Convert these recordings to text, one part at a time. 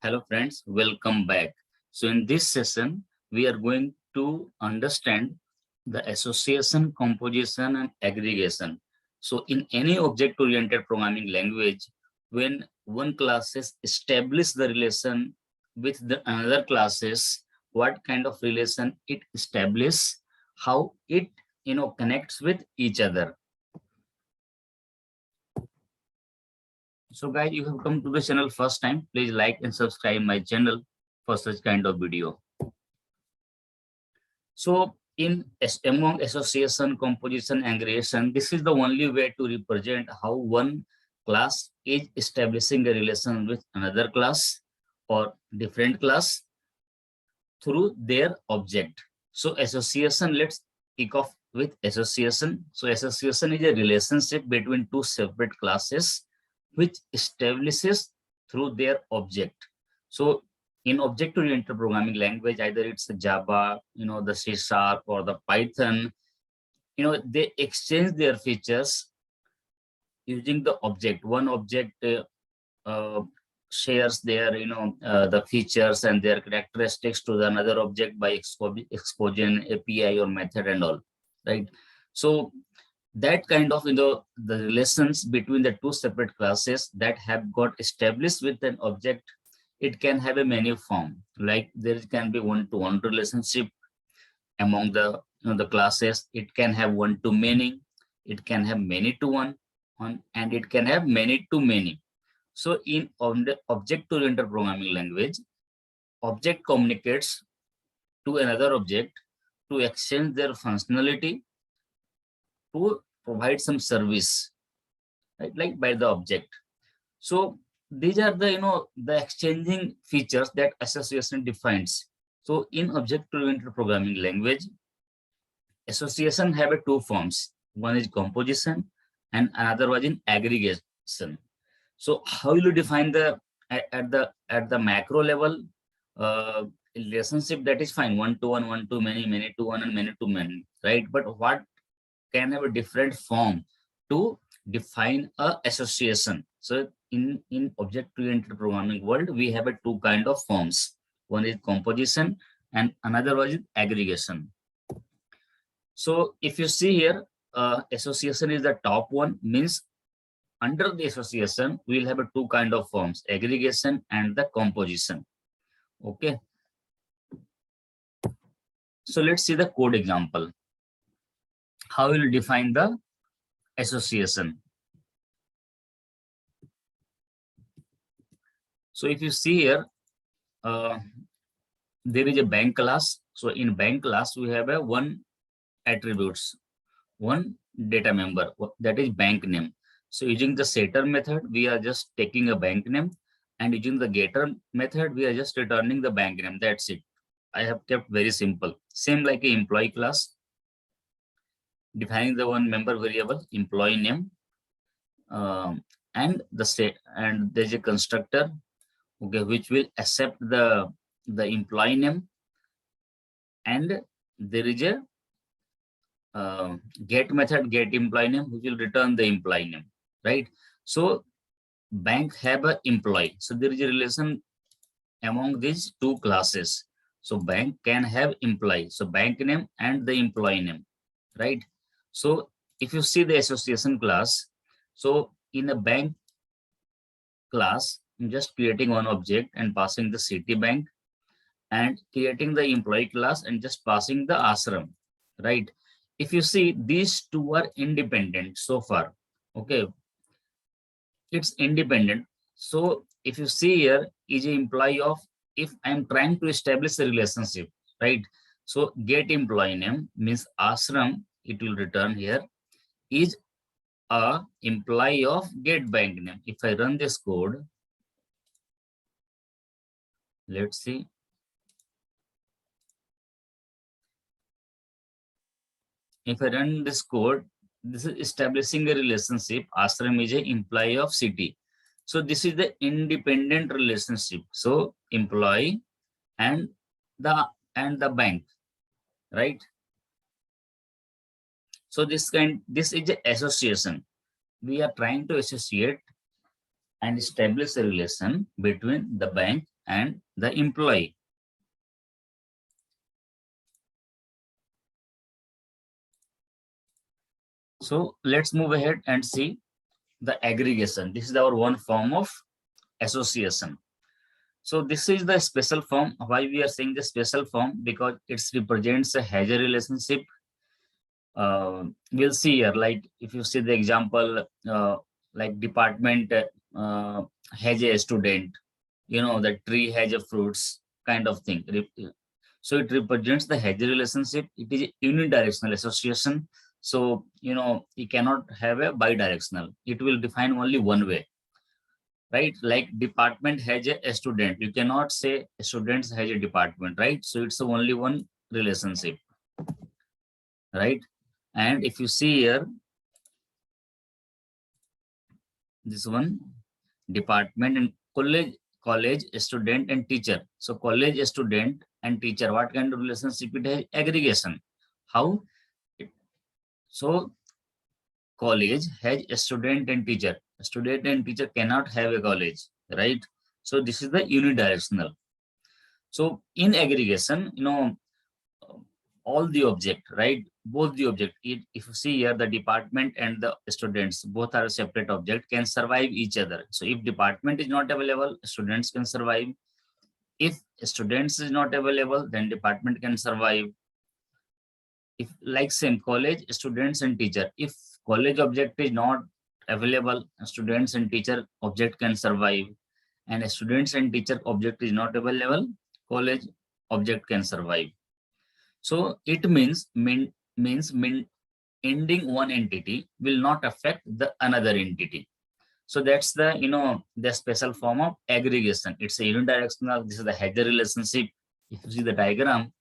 Hello friends, welcome back. So in this session, we are going to understand the association, composition and aggregation. So in any object-oriented programming language, when one classes establish the relation with the another classes, what kind of relation it establishes, how it connects with each other. So guys, you have come to the channel first time, please like and subscribe my channel for such kind of video. So among association, composition, aggregation, this is the only way to represent how one class is establishing a relation with another class or different class through their object. So association, let's kick off with association. So association is a relationship between two separate classes which establishes through their object. So in object-oriented programming language, either it's Java, the C# or the Python, they exchange their features using the object. One object shares their, the features and their characteristics to the another object by exposing API or method and all, right? So that kind of, the relations between the two separate classes that have got established with an object, it can have a many form. Like there can be one-to-one relationship among the the classes. It can have one-to-many. It can have many-to-one, and it can have many-to-many. So in object-oriented programming language, object communicates to another object to exchange their functionality, to provide some service, right, like by the object. So these are the the exchanging features that association defines. So in object-oriented programming language, association have two forms. One is composition and another was in aggregation. So how will you define the at the macro level relationship? That is fine, one-to-one, one-to-many, many-to-one and many-to-many, right? But what can have a different form to define a association? So in object-oriented programming world, we have a two kind of forms. One is composition and another one is aggregation. So if you see here, association is the top one, means under the association, we will have a two kind of forms, aggregation and the composition. Okay. So let's see the code example. How will you define the association? So if you see here, there is a bank class. So in bank class, we have a one attributes, one data member, that is bank name. So using the setter method, we are just taking a bank name, and using the getter method, we are just returning the bank name. That's it. I have kept very simple. Same like an employee class, defining the one member variable, employee name, and the state, and there's a constructor, okay, which will accept the employee name, and there is a get method, get employee name, which will return the employee name, right? So bank have a employee, so there is a relation among these two classes. So bank can have employee, so bank name and the employee name, right? So if you see the association class, so in a bank class, I'm just creating one object and passing the Citibank, and creating the employee class and just passing the ashram, right? If you see, these two are independent so far, okay, it's independent. So if you see here, is an employee of, if I'm trying to establish a relationship, right? So get employee name means ashram, it will return here, is a employee of get bank name. If I run this code, let's see. If I run this code, this is establishing a relationship. Ashram is an employee of city. So this is the independent relationship. So employee and the bank, right? So this is an association. We are trying to associate and establish a relation between the bank and the employee. So let's move ahead and see the aggregation. This is our one form of association. So this is the special form. Why we are saying the special form? Because it represents a hazard relationship. We'll see here, like if you see the example, like department has a student, the tree has a fruits kind of thing. So it represents the hazard relationship. It is a unidirectional association. So, you cannot have a bidirectional. It will define only one way, right? Like department has a student. You cannot say students has a department, right? So it's only one relationship, right? And if you see here, this one, department and college student and teacher. So college student and teacher, what kind of relationship it has? Aggregation. How? So college has a student and teacher. Student and teacher cannot have a college, right? So this is the unidirectional. So in aggregation, all the object, right? Both the object. If you see here, the department and the students, both are a separate object, can survive each other. So if department is not available, students can survive. If students is not available, then department can survive. If like same college, students and teacher, if college object is not available, students and teacher object can survive. And students and teacher object is not available, college object can survive. So it means ending one entity will not affect the another entity. So that's the the special form of aggregation. It's a unidirectional. This is the hazard relationship. If you see the diagram,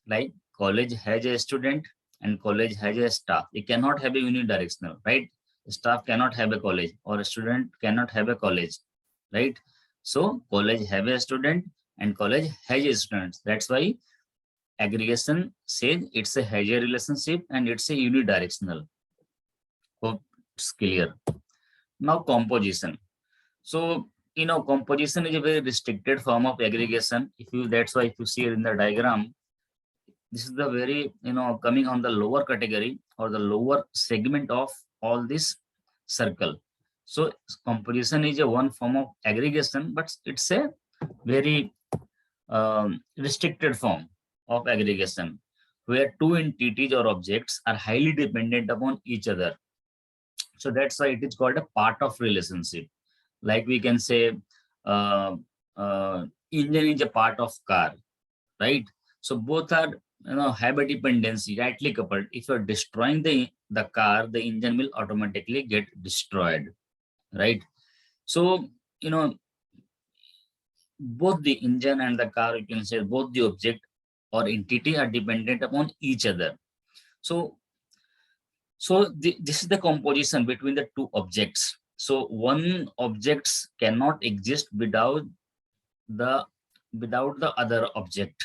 like college has a student and college has a staff. It cannot have a unidirectional, right? Staff cannot have a college, or a student cannot have a college, right? So college have a student and college has a student. That's why aggregation says it's a hazard relationship and it's a unidirectional. Hope it's clear. Now composition. So composition is a very restricted form of aggregation. That's why if you see it in the diagram, this is the very coming on the lower category or the lower segment of all this circle. So composition is a one form of aggregation, but it's a very restricted form of aggregation, where two entities or objects are highly dependent upon each other. So that's why it is called a part of relationship. Like we can say engine is a part of car, right? So both are have a dependency, rightly coupled. If you're destroying the car, the engine will automatically get destroyed, right? So both the engine and the car, you can say both the object or entity are dependent upon each other. So this is the composition between the two objects. So one objects cannot exist without the other object,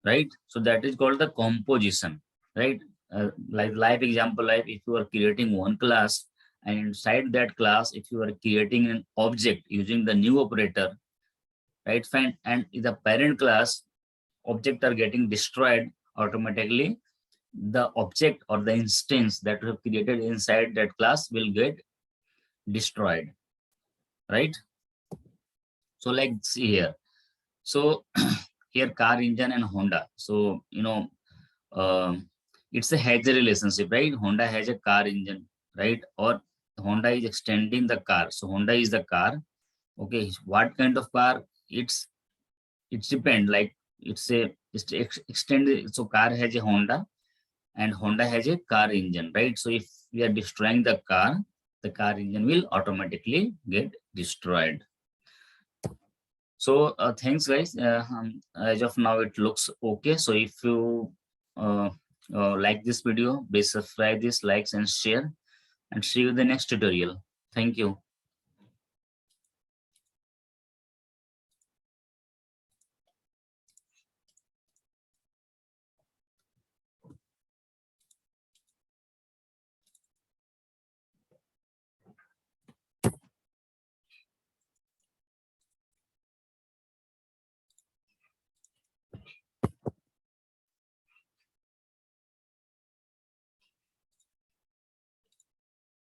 right? So that is called the composition, right? Like live example, like if you are creating one class, and inside that class, if you are creating an object using the new operator, right? Fine. And in the parent class, object are getting destroyed automatically. The object or the instance that we have created inside that class will get destroyed, right? So like see here. So here car, engine and Honda. So it's a hazard relationship, right? Honda has a car engine, right? Or Honda is extending the car. So Honda is the car. Okay, what kind of car? It's depend, like it's extended. So car has a Honda and Honda has a car engine, right? So if we are destroying the car engine will automatically get destroyed. So thanks guys. As of now it looks okay. So if you like this video, please subscribe this, likes and share, and see you in the next tutorial. Thank you.